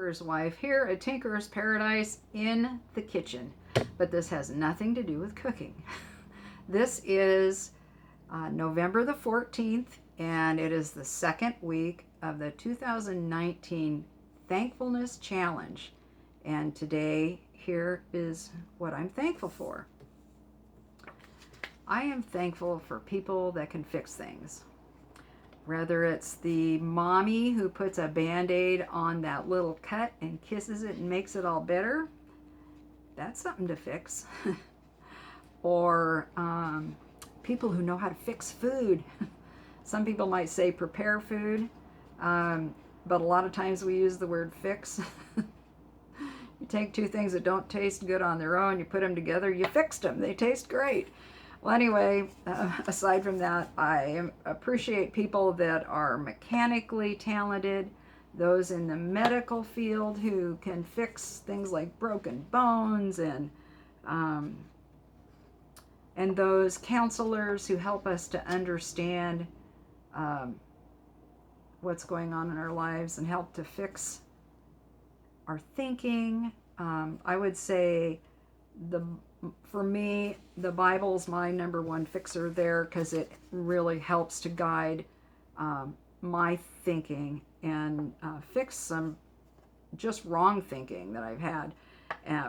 Tinker's wife here at Tinker's Paradise in the kitchen. But this has nothing to do with cooking. This is November the 14th, and it is the second week of the 2019 Thankfulness Challenge. And today, here is what I'm thankful for. I am thankful for people that can fix things. Whether it's the mommy who puts a band-aid on that little cut and kisses it and makes it all better, that's something to fix. Or people who know how to fix food. Some people might say prepare food, but a lot of times we use the word fix. You take two things that don't taste good on their own, you put them together, you fixed them. They taste great. Well, anyway, aside from that, I appreciate people that are mechanically talented, those in the medical field who can fix things like broken bones, and those counselors who help us to understand what's going on in our lives and help to fix our thinking. I would say for me, the Bible's my number one fixer there because it really helps to guide my thinking and fix some just wrong thinking that I've had,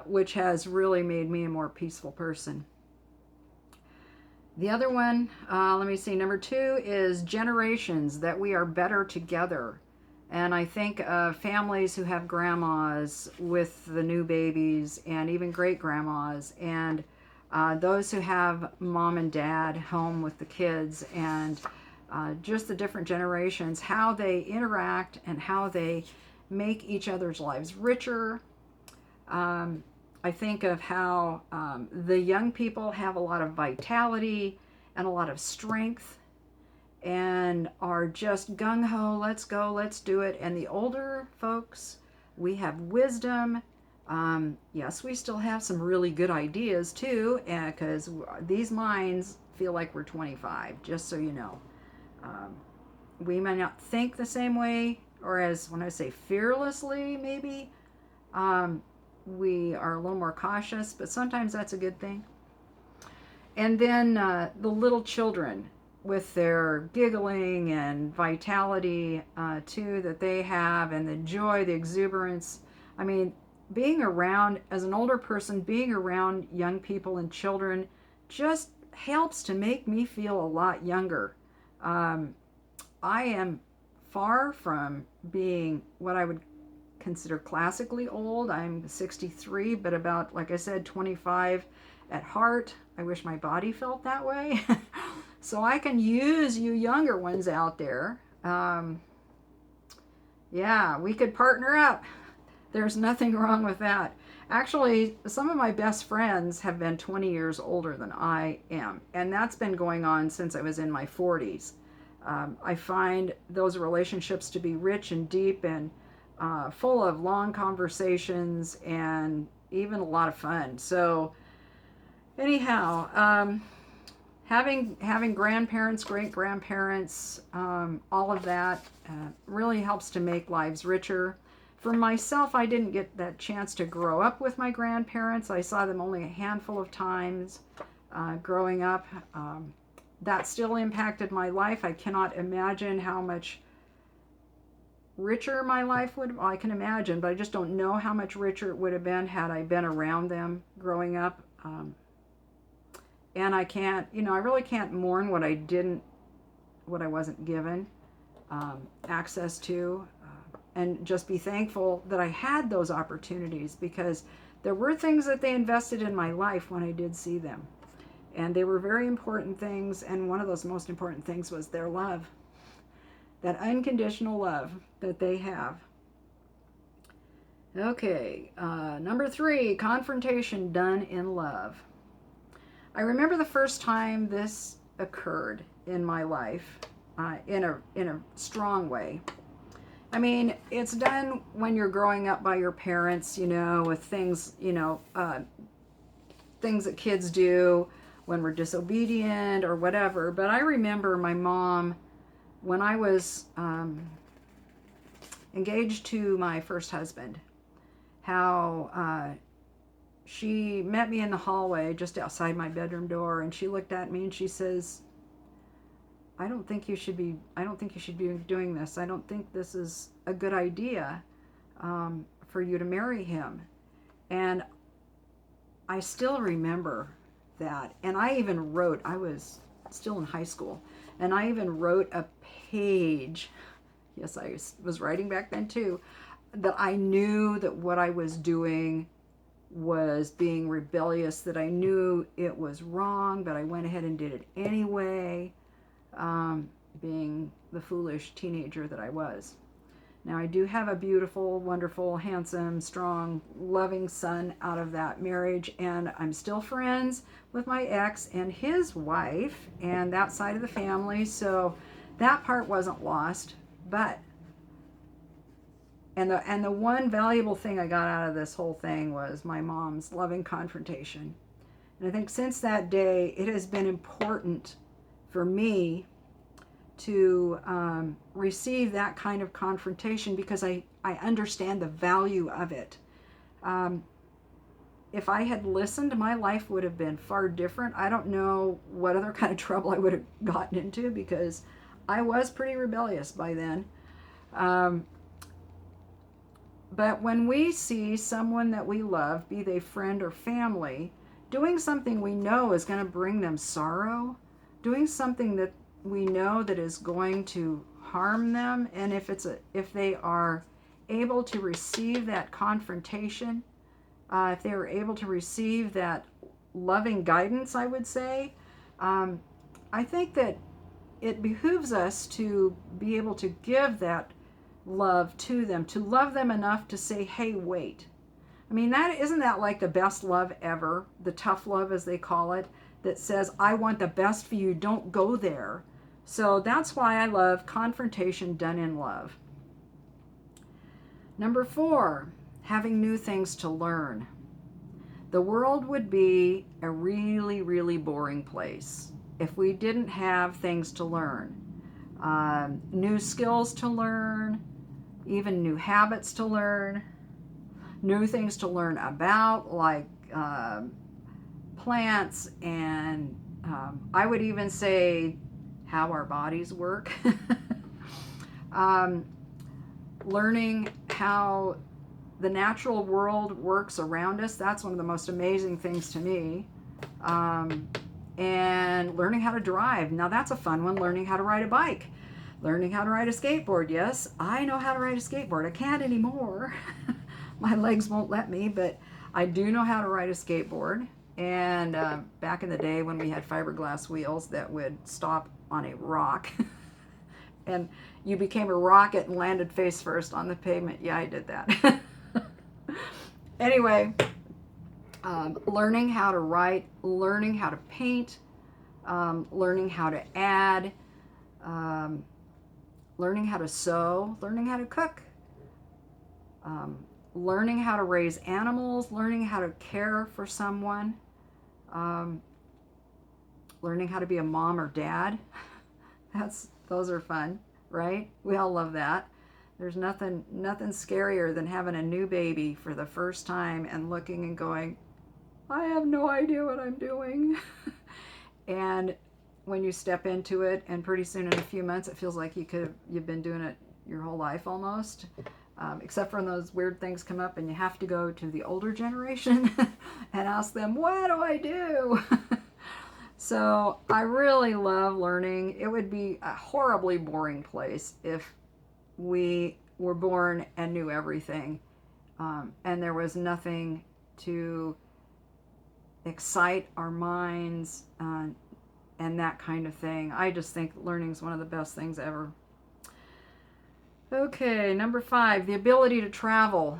which has really made me a more peaceful person. The other one, let me see, number two is generations, that we are better together. And I think of families who have grandmas with the new babies and even great grandmas, and those who have mom and dad home with the kids, and just the different generations, how they interact and how they make each other's lives richer. I think of how the young people have a lot of vitality and a lot of strength and are just gung-ho, let's go, let's do it. And the older folks, we have wisdom. Yes, we still have some really good ideas too, because these minds feel like we're 25, just so you know. We may not think the same way, or as when I say fearlessly, maybe. We are a little more cautious, but sometimes that's a good thing. And then the little children, with their giggling and vitality too that they have, and the joy, the exuberance. I mean, being around, as an older person, being around young people and children just helps to make me feel a lot younger. I am far from being what I would consider classically old. I'm 63, but about, like I said, 25 at heart. I wish my body felt that way. So I can use you younger ones out there. Yeah, we could partner up. There's nothing wrong with that. Actually, some of my best friends have been 20 years older than I am, and that's been going on since I was in my 40s. I find those relationships to be rich and deep and full of long conversations and even a lot of fun. So anyhow, having grandparents, great grandparents, all of that really helps to make lives richer. For myself, I didn't get that chance to grow up with my grandparents. I saw them only a handful of times growing up. That still impacted my life. I cannot imagine how much richer my life would, well, I can imagine, but I just don't know how much richer it would have been had I been around them growing up. And I can't, I really can't mourn what I wasn't given access to, and just be thankful that I had those opportunities, because there were things that they invested in my life when I did see them. And they were very important things, and one of those most important things was their love, that unconditional love that they have. Okay, number three, confrontation done in love. I remember the first time this occurred in my life in a strong way. I mean, it's done when you're growing up by your parents, with things, things that kids do when we're disobedient or whatever. But I remember my mom, when I was engaged to my first husband, how she met me in the hallway just outside my bedroom door, and she looked at me and she says, I don't think you should be doing this. I don't think this is a good idea for you to marry him. And I still remember that. And I even wrote, I was still in high school, and I even wrote a page. Yes, I was writing back then too, that I knew that what I was doing was being rebellious, that I knew it was wrong, but I went ahead and did it anyway, being the foolish teenager that I was. Now, I do have a beautiful, wonderful, handsome, strong, loving son out of that marriage, and I'm still friends with my ex and his wife and that side of the family, so that part wasn't lost. But and the one valuable thing I got out of this whole thing was my mom's loving confrontation. And I think since that day, it has been important for me to receive that kind of confrontation, because I understand the value of it. If I had listened, my life would have been far different. I don't know what other kind of trouble I would have gotten into, because I was pretty rebellious by then. But when we see someone that we love, be they friend or family, doing something we know is going to bring them sorrow, doing something that we know that is going to harm them, and if they are able to receive that confrontation, if they are able to receive that loving guidance, I would say, I think that it behooves us to be able to give that love to them, to love them enough to say, hey, wait. I mean, isn't that like the best love ever, the tough love as they call it, that says, I want the best for you, don't go there. So that's why I love confrontation done in love. Number 4, having new things to learn. The world would be a really, really boring place if we didn't have things to learn. New skills to learn, even new habits to learn, new things to learn about, like plants, and I would even say how our bodies work. Learning how the natural world works around us, that's one of the most amazing things to me. And learning how to drive. Now that's a fun one. Learning how to ride a bike. Learning how to ride a skateboard. Yes, I know how to ride a skateboard. I can't anymore. My legs won't let me, but I do know how to ride a skateboard. And back in the day when we had fiberglass wheels that would stop on a rock and you became a rocket and landed face first on the pavement. Yeah, I did that. Anyway, learning how to write, learning how to paint, learning how to add, learning how to sew, learning how to cook, learning how to raise animals, learning how to care for someone, learning how to be a mom or dad. Those are fun, right? We all love that. There's nothing scarier than having a new baby for the first time and looking and going, I have no idea what I'm doing. And when you step into it, and pretty soon in a few months, it feels like you've been doing it your whole life almost. Except for when those weird things come up and you have to go to the older generation and ask them, what do I do? So I really love learning. It would be a horribly boring place if we were born and knew everything, and there was nothing to excite our minds and that kind of thing. I just think learning is one of the best things ever. Okay, number 5, the ability to travel.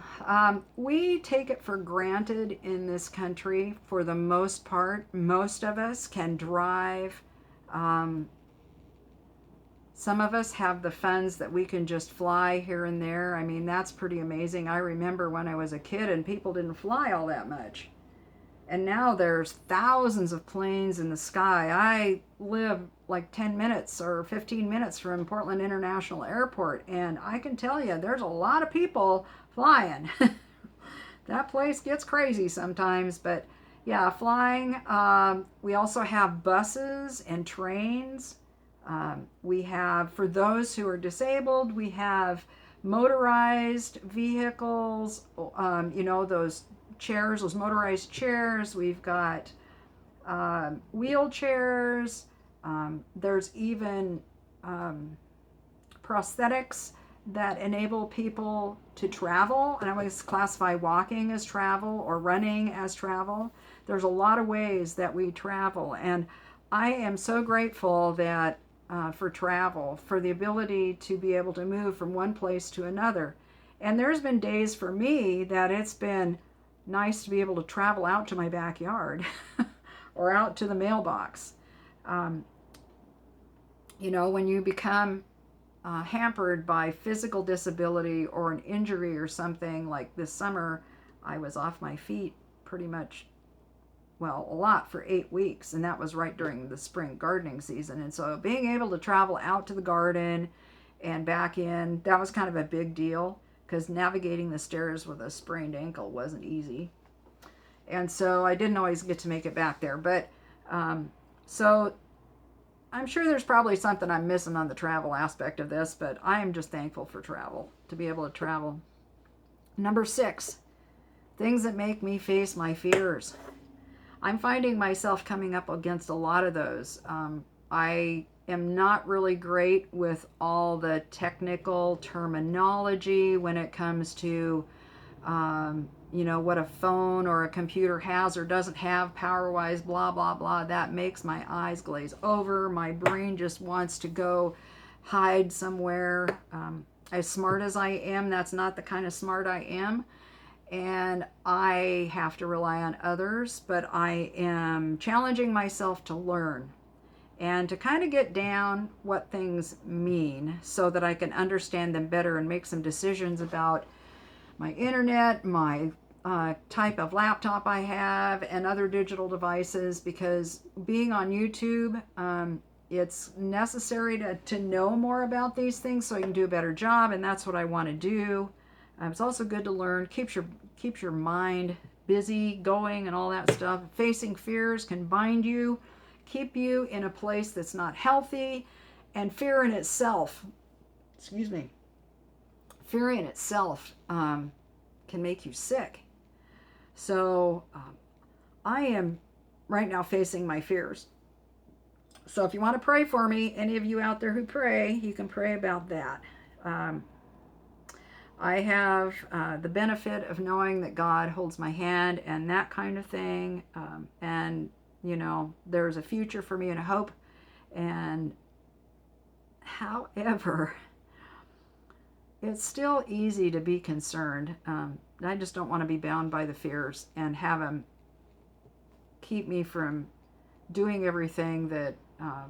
We take it for granted in this country for the most part. Most of us can drive. Some of us have the funds that we can just fly here and there. I mean, that's pretty amazing. I remember when I was a kid and people didn't fly all that much. And now there's thousands of planes in the sky. I live like 10 minutes or 15 minutes from Portland International Airport. And I can tell you, there's a lot of people flying. That place gets crazy sometimes, but yeah, flying. We also have buses and trains. We have, for those who are disabled, we have motorized vehicles, those chairs, those motorized chairs. We've got wheelchairs. There's even prosthetics that enable people to travel. And I always classify walking as travel or running as travel. There's a lot of ways that we travel. And I am so grateful that for travel, for the ability to be able to move from one place to another. And there's been days for me that it's been nice to be able to travel out to my backyard or out to the mailbox. When you become hampered by physical disability or an injury or something, like this summer, I was off my feet pretty much, well, a lot for 8 weeks, and that was right during the spring gardening season. And so being able to travel out to the garden and back in, that was kind of a big deal, because navigating the stairs with a sprained ankle wasn't easy. And so I didn't always get to make it back there. But so I'm sure there's probably something I'm missing on the travel aspect of this, but I am just thankful for travel, to be able to travel. Number 6, things that make me face my fears. I'm finding myself coming up against a lot of those. I am not really great with all the technical terminology when it comes to what a phone or a computer has or doesn't have power-wise, blah, blah, blah. That makes my eyes glaze over. My brain just wants to go hide somewhere. As smart as I am, that's not the kind of smart I am. And I have to rely on others, but I am challenging myself to learn and to kind of get down what things mean so that I can understand them better and make some decisions about my internet, my type of laptop I have, and other digital devices, because being on YouTube, it's necessary to know more about these things so you can do a better job, and that's what I want to do. It's also good to learn, keeps your mind busy, going, and all that stuff. Facing fears can bind you, keep you in a place that's not healthy, and fear in itself, fear in itself can make you sick. So I am right now facing my fears. So if you want to pray for me, any of you out there who pray, you can pray about that. I have the benefit of knowing that God holds my hand and that kind of thing. And, there's a future for me and a hope. And however, it's still easy to be concerned. I just don't want to be bound by the fears and have them keep me from doing everything that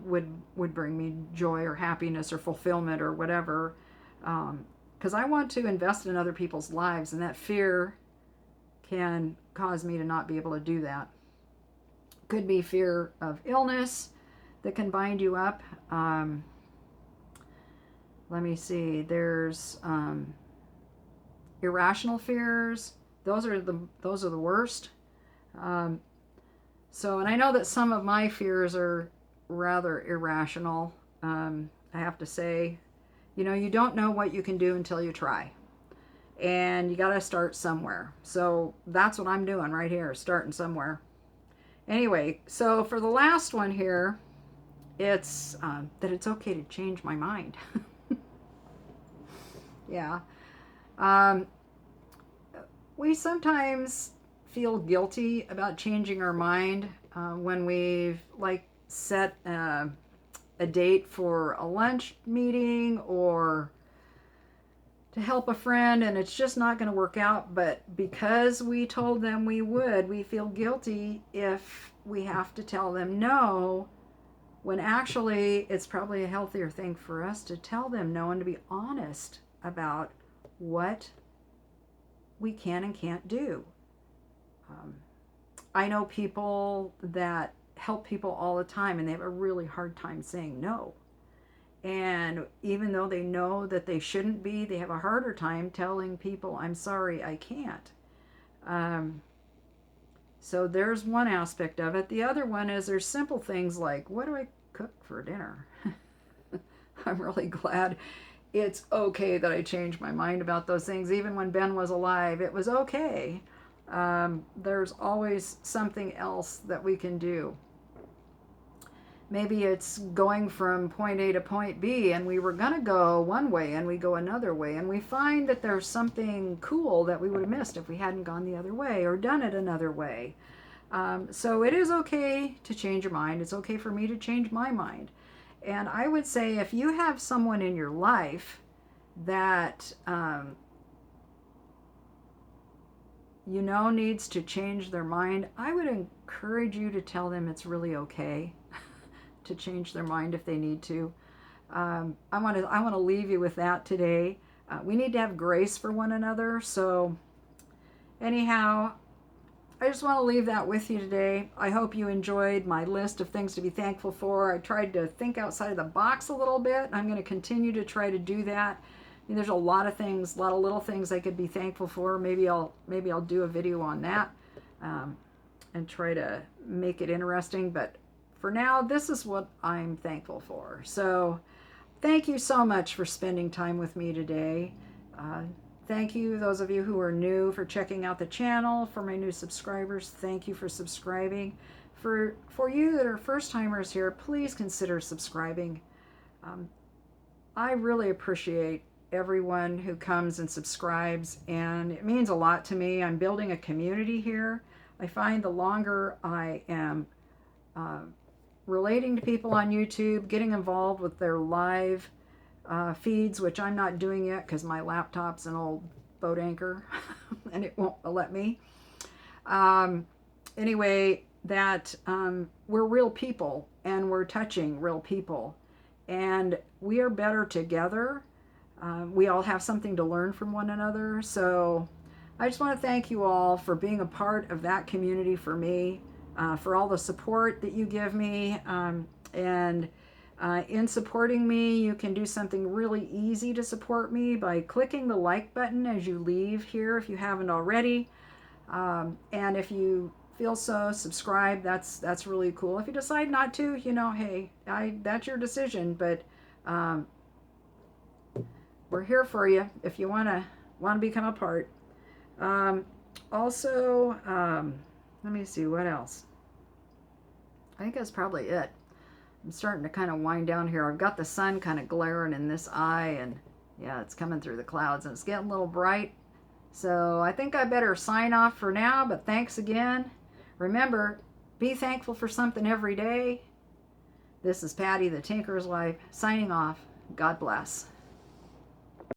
would bring me joy or happiness or fulfillment or whatever. Because I want to invest in other people's lives, and that fear can cause me to not be able to do that. Could be fear of illness that can bind you up. Let me see. There's irrational fears. Those are the worst. And I know that some of my fears are rather irrational. I have to say, you don't know what you can do until you try. And you got to start somewhere. So that's what I'm doing right here, starting somewhere. Anyway, so for the last one here, it's that it's okay to change my mind. Yeah. We sometimes feel guilty about changing our mind when we've set a date for a lunch meeting or to help a friend, and it's just not going to work out. But because we told them we would, we feel guilty if we have to tell them no, when actually it's probably a healthier thing for us to tell them no and to be honest about what we can and can't do. I know people that help people all the time, and they have a really hard time saying no. And even though they know that they shouldn't be, they have a harder time telling people, I'm sorry, I can't. Um, so there's one aspect of it. The other one is there's simple things like, what do I cook for dinner? I'm really glad it's okay that I changed my mind about those things. Even when Ben was alive, it was okay. There's always something else that we can do. Maybe it's going from point A to point B, and we were going to go one way and we go another way, and we find that there's something cool that we would have missed if we hadn't gone the other way or done it another way. So it is okay to change your mind. It's okay for me to change my mind. And I would say if you have someone in your life that you know needs to change their mind, I would encourage you to tell them it's really okay to change their mind if they need to. I want to leave you with that today. We need to have grace for one another. So anyhow, I just want to leave that with you today. I hope you enjoyed my list of things to be thankful for. I tried to think outside of the box a little bit. I'm going to continue to try to do that. I mean, there's a lot of things, a lot of little things I could be thankful for. Maybe I'll do a video on that and try to make it interesting. But for now, this is what I'm thankful for. So thank you so much for spending time with me today. Thank you, those of you who are new, for checking out the channel. For my new subscribers, thank you for subscribing. For you that are first-timers here, please consider subscribing. I really appreciate everyone who comes and subscribes, and it means a lot to me. I'm building a community here. I find the longer I am relating to people on YouTube, getting involved with their live feeds, which I'm not doing yet because my laptop's an old boat anchor and it won't let me. Anyway, that we're real people and we're touching real people, and we are better together. We all have something to learn from one another. So I just want to thank you all for being a part of that community for me, for all the support that you give me. And in supporting me, you can do something really easy to support me by clicking the like button as you leave here if you haven't already. And if you feel so, subscribe. That's really cool. If you decide not to, hey, that's your decision. But we're here for you if you want to become a part. Also, let me see what else. I think that's probably it. I'm starting to kind of wind down here. I've got the sun kind of glaring in this eye, and yeah, it's coming through the clouds and it's getting a little bright. So I think I better sign off for now, but thanks again. Remember, be thankful for something every day. This is Patty, the Tinker's Wife, signing off. God bless.